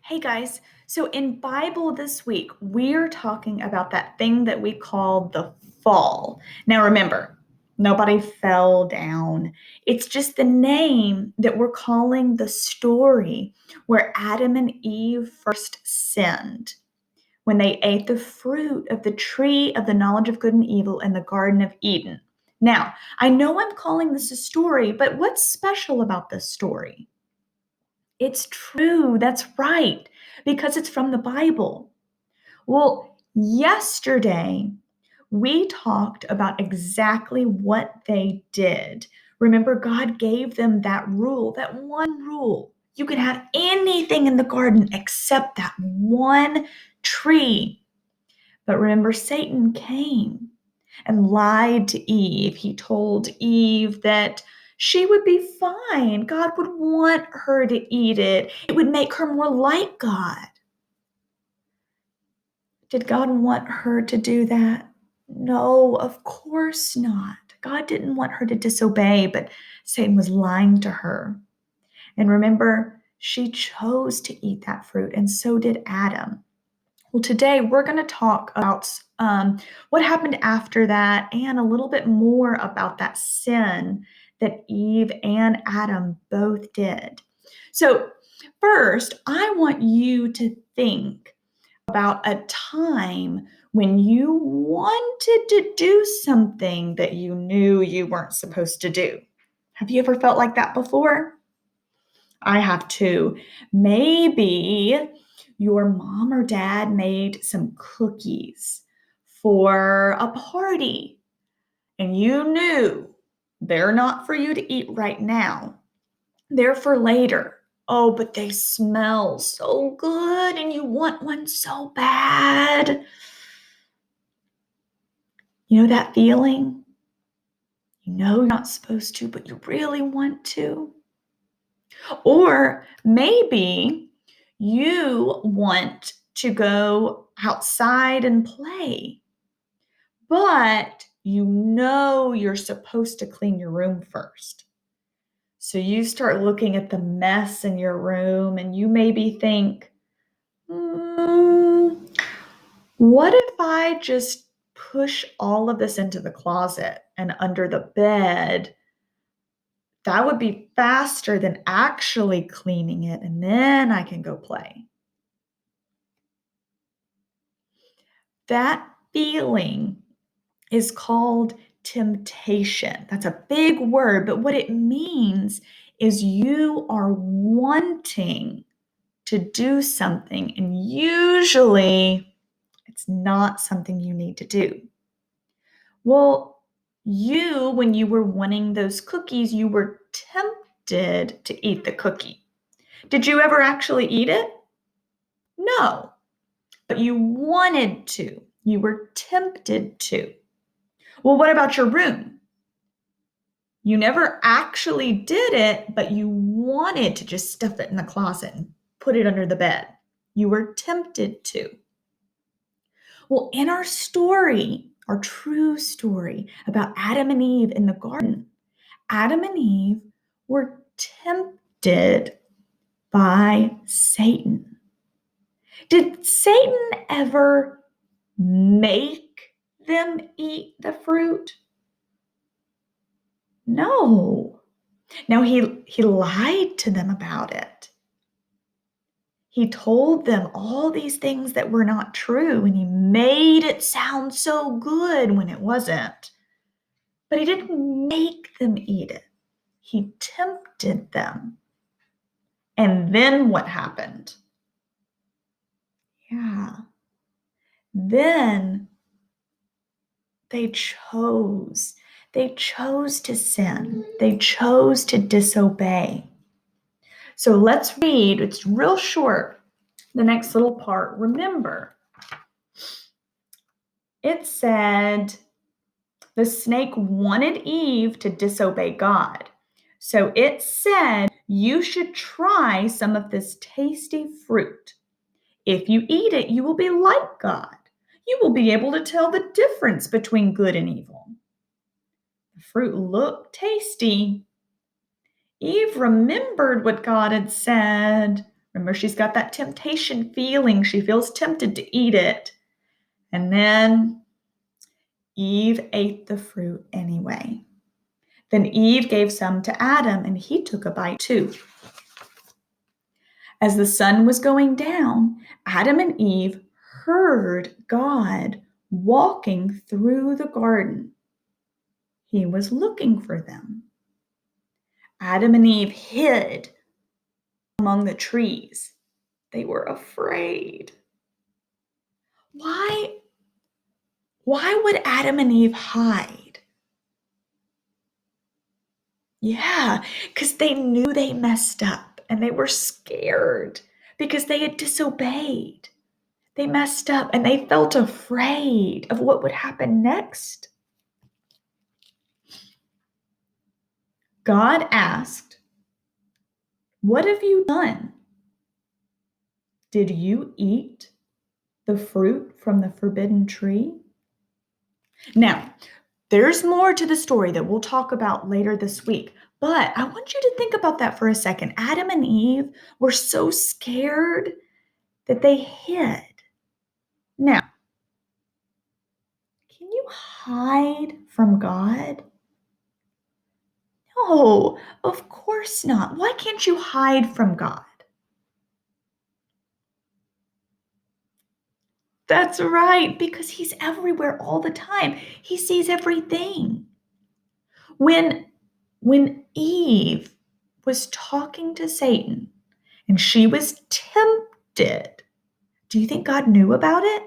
Hey guys, so in Bible this week, we're talking about that thing that we call the fall. Now remember, nobody fell down. It's just the name that we're calling the story where Adam and Eve first sinned when they ate the fruit of the tree of the knowledge of good and evil in the Garden of Eden. Now, I know I'm calling this a story, but what's special about this story? It's true. That's right. Because it's from the Bible. Well, yesterday we talked about exactly what they did. Remember, God gave them that rule, that one rule. You can have anything in the garden except that one tree. But remember, Satan came and lied to Eve. He told Eve that she would be fine. God would want her to eat it, it would make her more like God. Did God want her to do that? No, of course not. God didn't want her to disobey, but Satan was lying to her. And remember, she chose to eat that fruit, and so did Adam. Well, today we're going to talk about what happened after that and a little bit more about that sin that Eve and Adam both did. So, first, I want you to think about a time when you wanted to do something that you knew you weren't supposed to do. Have you ever felt like that before? I have too. Maybe your mom or dad made some cookies for a party and you knew they're not for you to eat right now. They're for later. Oh, but they smell so good and you want one so bad. You know that feeling? You know you're not supposed to, but you really want to. Or maybe you want to go outside and play, but you know you're supposed to clean your room first. So you start looking at the mess in your room and you maybe think, "Hmm, what if I just push all of this into the closet and under the bed? That would be faster than actually cleaning it, and then I can go play." That feeling is called temptation. That's a big word, but what it means is you are wanting to do something, and usually it's not something you need to do. Well, when you were wanting those cookies, you were tempted to eat the cookie. Did you ever actually eat it? No, but you wanted to. You were tempted to. Well, what about your room? You never actually did it, but you wanted to just stuff it in the closet and put it under the bed. You were tempted to. Well, in our story, our true story about Adam and Eve in the garden, Adam and Eve were tempted by Satan. Did Satan ever make them eat the fruit? No. Now he lied to them about it. He told them all these things that were not true and he made it sound so good when it wasn't. But he didn't make them eat it. He tempted them. And then what happened? Yeah. Then they chose. They chose to sin. They chose to disobey. So let's read, it's real short, the next little part. Remember, it said the snake wanted Eve to disobey God. So it said, you should try some of this tasty fruit. If you eat it, you will be like God. You will be able to tell the difference between good and evil. The fruit looked tasty. Eve remembered what God had said. Remember, she's got that temptation feeling. She feels tempted to eat it. And then Eve ate the fruit anyway. Then Eve gave some to Adam, and he took a bite too. As the sun was going down, Adam and Eve heard God walking through the garden. He was looking for them. Adam and Eve hid among the trees. They were afraid. Why would Adam and Eve hide? Yeah, because they knew they messed up and they were scared because they had disobeyed. They messed up and they felt afraid of what would happen next. God asked, "What have you done? Did you eat the fruit from the forbidden tree?" Now, there's more to the story that we'll talk about later this week, but I want you to think about that for a second. Adam and Eve were so scared that they hid. Now, can you hide from God? No, of course not. Why can't you hide from God? That's right, because He's everywhere all the time. He sees everything. When Eve was talking to Satan and she was tempted, do you think God knew about it?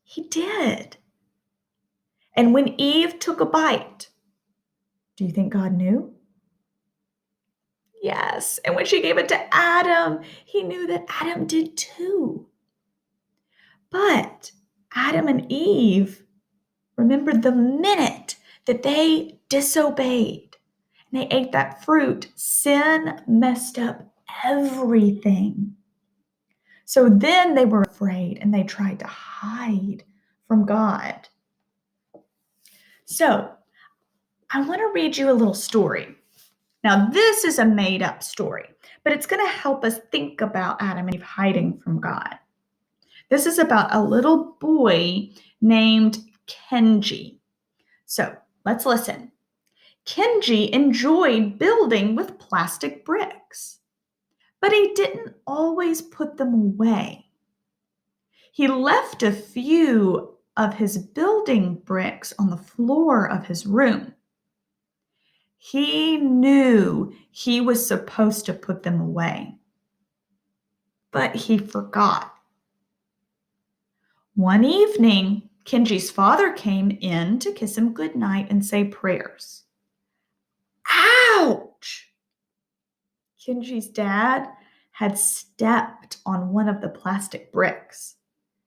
He did. And when Eve took a bite, do you think God knew? Yes. And when she gave it to Adam, he knew that Adam did too. But Adam and Eve remembered the minute that they disobeyed and they ate that fruit, sin messed up everything. So then they were afraid and they tried to hide from God. So I want to read you a little story. Now, this is a made up story, but it's going to help us think about Adam and Eve hiding from God. This is about a little boy named Kenji. So let's listen. Kenji enjoyed building with plastic bricks, but he didn't always put them away. He left a few of his building bricks on the floor of his room. He knew he was supposed to put them away, but he forgot. One evening, Kenji's father came in to kiss him goodnight and say prayers. Ouch! Kenji's dad had stepped on one of the plastic bricks.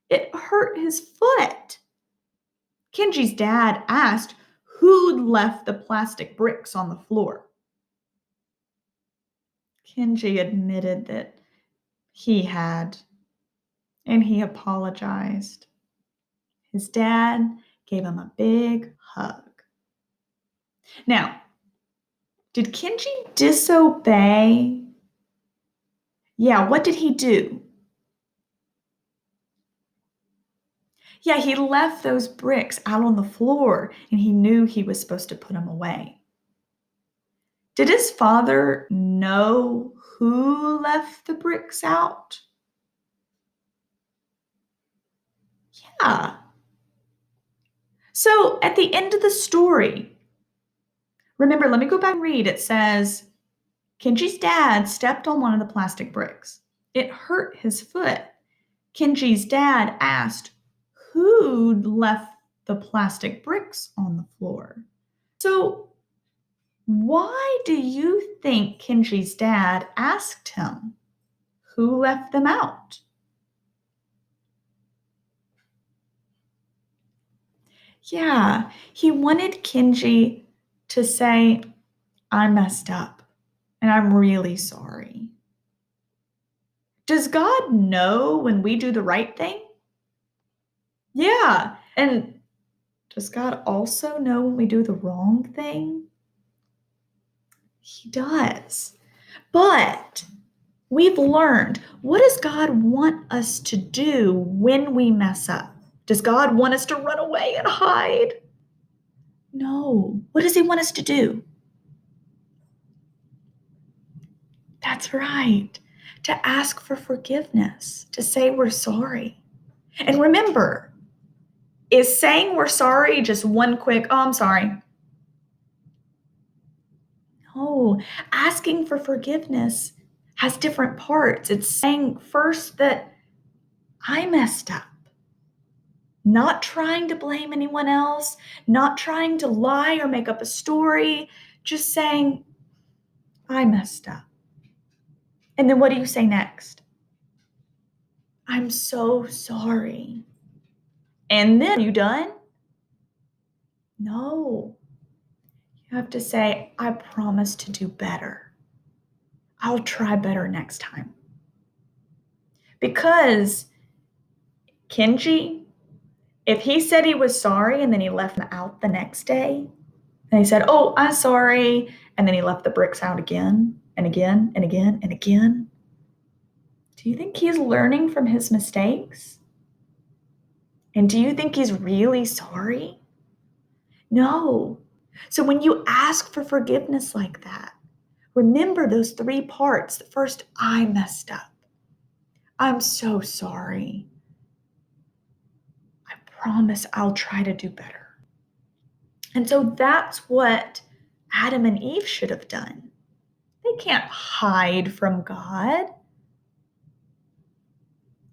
It hurt his foot. Kenji's dad asked who'd left the plastic bricks on the floor. Kenji admitted that he had, and he apologized. His dad gave him a big hug. Now, did Kenji disobey? Yeah, what did he do? Yeah, he left those bricks out on the floor and he knew he was supposed to put them away. Did his father know who left the bricks out? Yeah. So at the end of the story, remember, let me go back and read. It says, Kenji's dad stepped on one of the plastic bricks. It hurt his foot. Kenji's dad asked who'd left the plastic bricks on the floor. So why do you think Kenji's dad asked him who left them out? Yeah, he wanted Kenji to say, I messed up and I'm really sorry. Does God know when we do the right thing? Yeah. And does God also know when we do the wrong thing? He does. But We've learned, what does God want us to do when we mess up? Does God want us to run away and hide? No. What does He want us to do? That's right. To ask for forgiveness, to say we're sorry. And remember, is saying we're sorry just one quick, oh, I'm sorry? No. Asking for forgiveness has different parts. It's saying first that I messed up, not trying to blame anyone else, not trying to lie or make up a story, just saying, I messed up. And then what do you say next? I'm so sorry. And then, are you done? No. You have to say, I promise to do better. I'll try better next time. Because Kenji, if he said he was sorry and then he left them out the next day, and he said, oh, I'm sorry, and then he left the bricks out again and again and again and again, do you think he's learning from his mistakes? And do you think he's really sorry? No. So when you ask for forgiveness like that, remember those three parts. The first, I messed up. I'm so sorry. I promise I'll try to do better. And so that's what Adam and Eve should have done. They can't hide from God.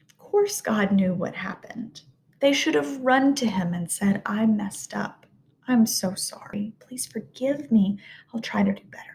Of course, God knew what happened. They should have run to him and said, I messed up. I'm so sorry. Please forgive me. I'll try to do better.